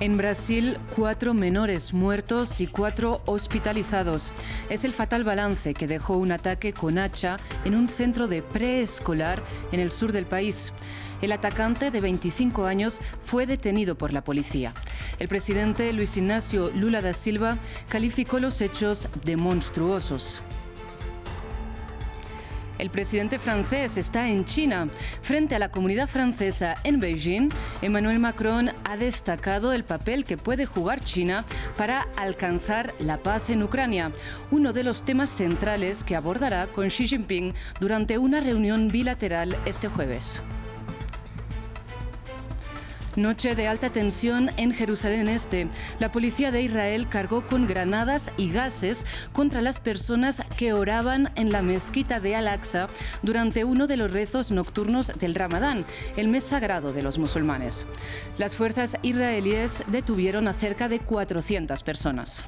En Brasil, 4 menores muertos y 4 hospitalizados. Es el fatal balance que dejó un ataque con hacha en un centro de preescolar en el sur del país. El atacante, de 25 años, fue detenido por la policía. El presidente Luis Inácio Lula da Silva calificó los hechos de monstruosos. El presidente francés está en China. Frente a la comunidad francesa en Beijing, Emmanuel Macron ha destacado el papel que puede jugar China para alcanzar la paz en Ucrania, uno de los temas centrales que abordará con Xi Jinping durante una reunión bilateral este jueves. Noche de alta tensión en Jerusalén Este. La policía de Israel cargó con granadas y gases contra las personas que oraban en la mezquita de Al-Aqsa durante uno de los rezos nocturnos del Ramadán, el mes sagrado de los musulmanes. Las fuerzas israelíes detuvieron a cerca de 400 personas.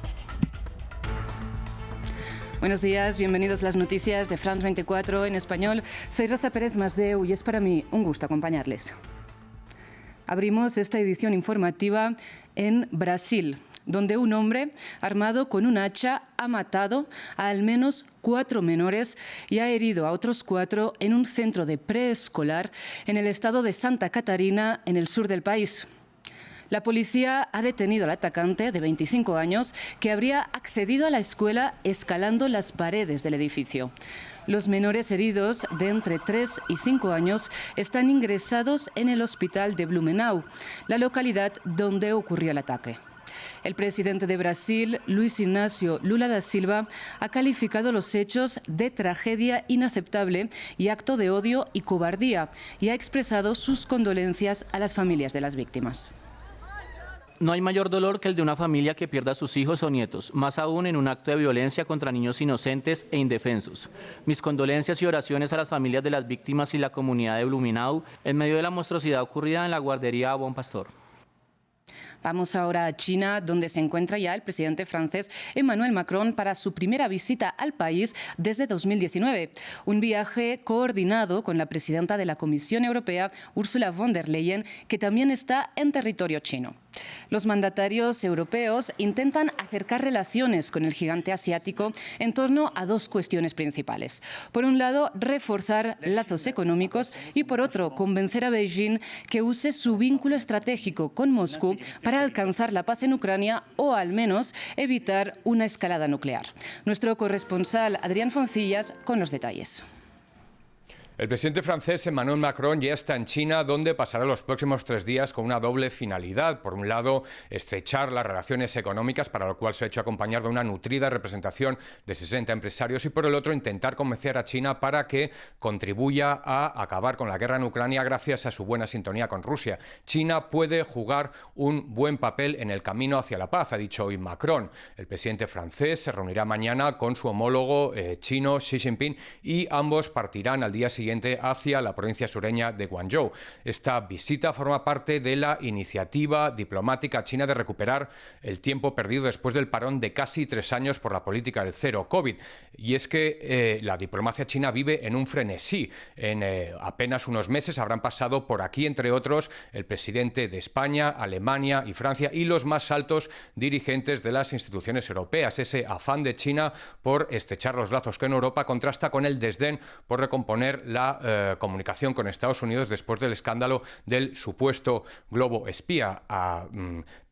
Buenos días, bienvenidos a las noticias de France 24 en español. Soy Rosa Pérez Masdeu y es para mí un gusto acompañarles. Abrimos esta edición informativa en Brasil, donde un hombre armado con un hacha ha matado a al menos 4 menores y ha herido a otros 4 en un centro de preescolar en el estado de Santa Catarina, en el sur del país. La policía ha detenido al atacante, de 25 años, que habría accedido a la escuela escalando las paredes del edificio. Los menores heridos, de entre 3 y 5 años, están ingresados en el hospital de Blumenau, la localidad donde ocurrió el ataque. El presidente de Brasil, Luis Inácio Lula da Silva, ha calificado los hechos de tragedia inaceptable y acto de odio y cobardía, y ha expresado sus condolencias a las familias de las víctimas. No hay mayor dolor que el de una familia que pierda a sus hijos o nietos, más aún en un acto de violencia contra niños inocentes e indefensos. Mis condolencias y oraciones a las familias de las víctimas y la comunidad de Blumenau en medio de la monstruosidad ocurrida en la guardería Bon Pastor. Vamos ahora a China, donde se encuentra ya el presidente francés Emmanuel Macron para su primera visita al país desde 2019. Un viaje coordinado con la presidenta de la Comisión Europea, Ursula von der Leyen, que también está en territorio chino. Los mandatarios europeos intentan acercar relaciones con el gigante asiático en torno a 2 cuestiones principales. Por un lado, reforzar lazos económicos y, por otro, convencer a Beijing que use su vínculo estratégico con Moscú para alcanzar la paz en Ucrania o, al menos, evitar una escalada nuclear. Nuestro corresponsal Adrián Foncillas con los detalles. El presidente francés Emmanuel Macron ya está en China, donde pasará los próximos 3 días con una doble finalidad. Por un lado, estrechar las relaciones económicas, para lo cual se ha hecho acompañar de una nutrida representación de 60 empresarios, y por el otro, intentar convencer a China para que contribuya a acabar con la guerra en Ucrania gracias a su buena sintonía con Rusia. China puede jugar un buen papel en el camino hacia la paz, ha dicho hoy Macron. El presidente francés se reunirá mañana con su homólogo chino Xi Jinping y ambos partirán al día siguiente hacia la provincia sureña de Guangzhou. Esta visita forma parte de la iniciativa diplomática china de recuperar el tiempo perdido después del parón de casi 3 años por la política del cero COVID. Y es que la diplomacia china vive en un frenesí. En apenas unos meses habrán pasado por aquí, entre otros, el presidente de España, Alemania y Francia y los más altos dirigentes de las instituciones europeas. Ese afán de China por estrechar los lazos con Europa contrasta con el desdén por recomponer la comunicación con Estados Unidos después del escándalo del supuesto globo espía. A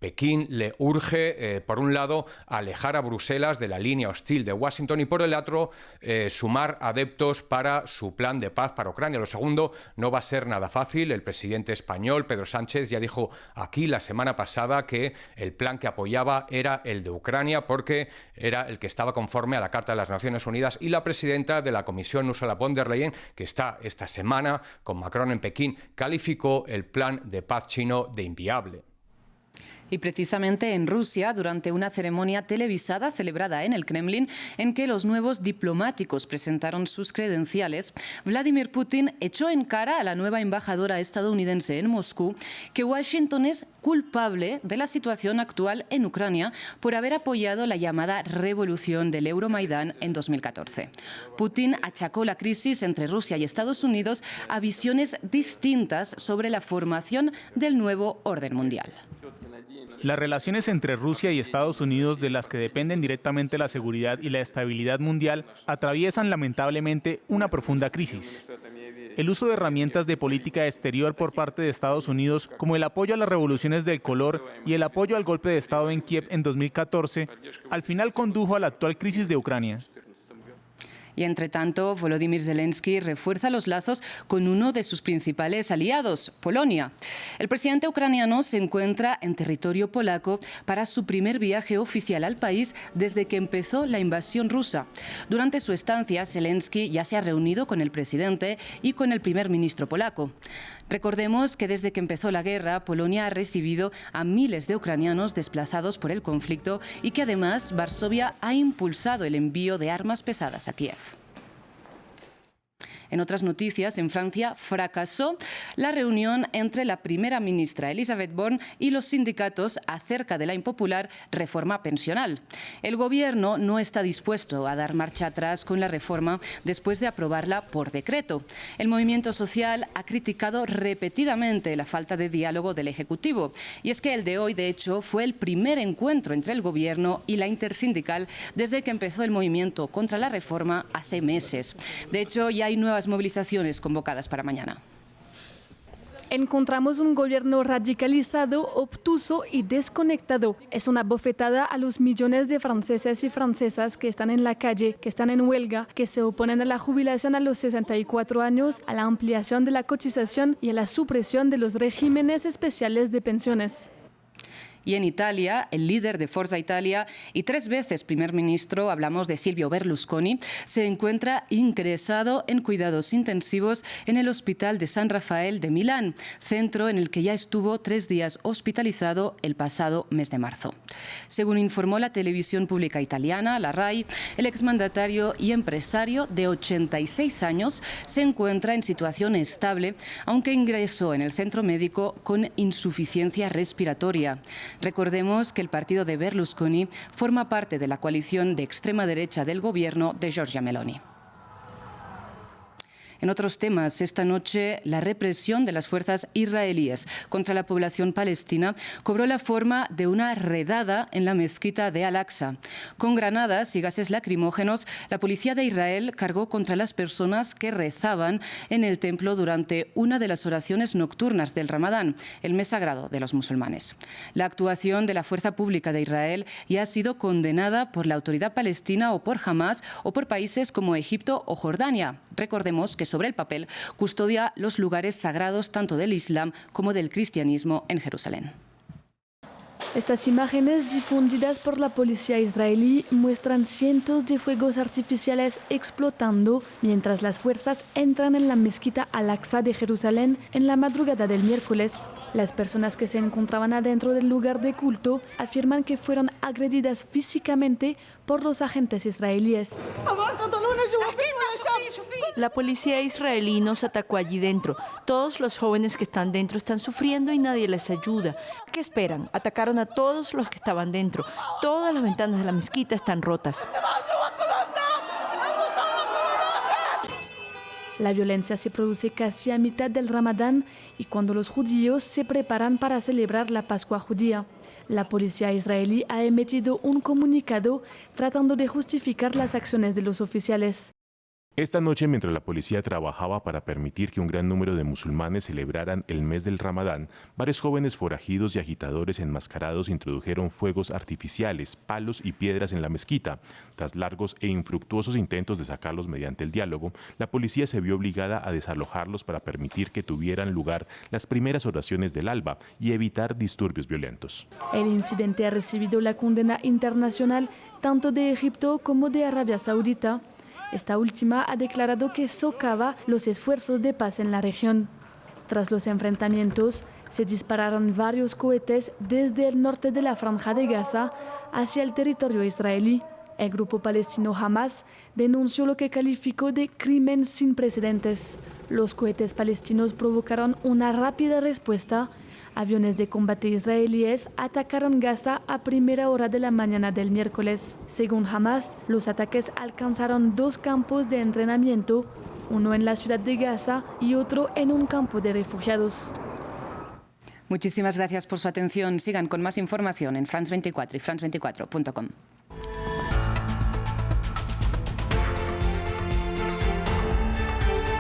Pekín le urge, por un lado, alejar a Bruselas de la línea hostil de Washington y, por el otro, sumar adeptos para su plan de paz para Ucrania. Lo segundo no va a ser nada fácil. El presidente español, Pedro Sánchez, ya dijo aquí la semana pasada que el plan que apoyaba era el de Ucrania porque era el que estaba conforme a la Carta de las Naciones Unidas, y la presidenta de la Comisión, Ursula von der Leyen, que está esta semana con Macron en Pekín, calificó el plan de paz chino de inviable. Y precisamente en Rusia, durante una ceremonia televisada celebrada en el Kremlin, en que los nuevos diplomáticos presentaron sus credenciales, Vladimir Putin echó en cara a la nueva embajadora estadounidense en Moscú que Washington es culpable de la situación actual en Ucrania por haber apoyado la llamada revolución del Euromaidán en 2014. Putin achacó la crisis entre Rusia y Estados Unidos a visiones distintas sobre la formación del nuevo orden mundial. Las relaciones entre Rusia y Estados Unidos, de las que dependen directamente la seguridad y la estabilidad mundial, atraviesan lamentablemente una profunda crisis. El uso de herramientas de política exterior por parte de Estados Unidos, como el apoyo a las revoluciones del color y el apoyo al golpe de Estado en Kiev en 2014, al final condujo a la actual crisis de Ucrania. Y entre tanto, Volodymyr Zelensky refuerza los lazos con uno de sus principales aliados, Polonia. El presidente ucraniano se encuentra en territorio polaco para su primer viaje oficial al país desde que empezó la invasión rusa. Durante su estancia, Zelensky ya se ha reunido con el presidente y con el primer ministro polaco. Recordemos que desde que empezó la guerra, Polonia ha recibido a miles de ucranianos desplazados por el conflicto y que además Varsovia ha impulsado el envío de armas pesadas a Kiev. En otras noticias, en Francia fracasó la reunión entre la primera ministra Elisabeth Borne y los sindicatos acerca de la impopular reforma pensional. El gobierno no está dispuesto a dar marcha atrás con la reforma después de aprobarla por decreto. El movimiento social ha criticado repetidamente la falta de diálogo del Ejecutivo. Y es que el de hoy, de hecho, fue el primer encuentro entre el gobierno y la intersindical desde que empezó el movimiento contra la reforma hace meses. De hecho, ya hay nuevas movilizaciones convocadas para mañana. Encontramos un gobierno radicalizado, obtuso y desconectado. Es una bofetada a los millones de franceses y francesas que están en la calle, que están en huelga, que se oponen a la jubilación a los 64 años, a la ampliación de la cotización y a la supresión de los regímenes especiales de pensiones. Y en Italia, el líder de Forza Italia y 3 veces primer ministro, hablamos de Silvio Berlusconi, se encuentra ingresado en cuidados intensivos en el Hospital de San Rafael de Milán, centro en el que ya estuvo 3 días hospitalizado el pasado mes de marzo. Según informó la televisión pública italiana, la RAI, el exmandatario y empresario de 86 años se encuentra en situación estable, aunque ingresó en el centro médico con insuficiencia respiratoria. Recordemos que el partido de Berlusconi forma parte de la coalición de extrema derecha del gobierno de Giorgia Meloni. En otros temas, esta noche la represión de las fuerzas israelíes contra la población palestina cobró la forma de una redada en la mezquita de Al-Aqsa. Con granadas y gases lacrimógenos, la policía de Israel cargó contra las personas que rezaban en el templo durante una de las oraciones nocturnas del Ramadán, el mes sagrado de los musulmanes. La actuación de la fuerza pública de Israel ya ha sido condenada por la autoridad palestina o por Hamás o por países como Egipto o Jordania. Recordemos que sobre el papel custodia los lugares sagrados tanto del Islam como del cristianismo en Jerusalén. Estas imágenes difundidas por la policía israelí muestran cientos de fuegos artificiales explotando mientras las fuerzas entran en la mezquita Al-Aqsa de Jerusalén en la madrugada del miércoles. Las personas que se encontraban adentro del lugar de culto afirman que fueron agredidas físicamente por los agentes israelíes. La policía israelí nos atacó allí dentro. Todos los jóvenes que están dentro están sufriendo y nadie les ayuda. ¿Qué esperan? Atacaron a todos los que estaban dentro. Todas las ventanas de la mezquita están rotas. La violencia se produce casi a mitad del Ramadán y cuando los judíos se preparan para celebrar la Pascua judía. La policía israelí ha emitido un comunicado tratando de justificar las acciones de los oficiales. Esta noche, mientras la policía trabajaba para permitir que un gran número de musulmanes celebraran el mes del Ramadán, varios jóvenes forajidos y agitadores enmascarados introdujeron fuegos artificiales, palos y piedras en la mezquita. Tras largos e infructuosos intentos de sacarlos mediante el diálogo, la policía se vio obligada a desalojarlos para permitir que tuvieran lugar las primeras oraciones del alba y evitar disturbios violentos. El incidente ha recibido la condena internacional tanto de Egipto como de Arabia Saudita. Esta última ha declarado que socava los esfuerzos de paz en la región. Tras los enfrentamientos, se dispararon varios cohetes desde el norte de la Franja de Gaza hacia el territorio israelí. El grupo palestino Hamás denunció lo que calificó de crimen sin precedentes. Los cohetes palestinos provocaron una rápida respuesta. Aviones de combate israelíes atacaron Gaza a primera hora de la mañana del miércoles. Según Hamás, los ataques alcanzaron 2 campos de entrenamiento, uno en la ciudad de Gaza y otro en un campo de refugiados. Muchísimas gracias por su atención. Sigan con más información en France 24 y france24.com.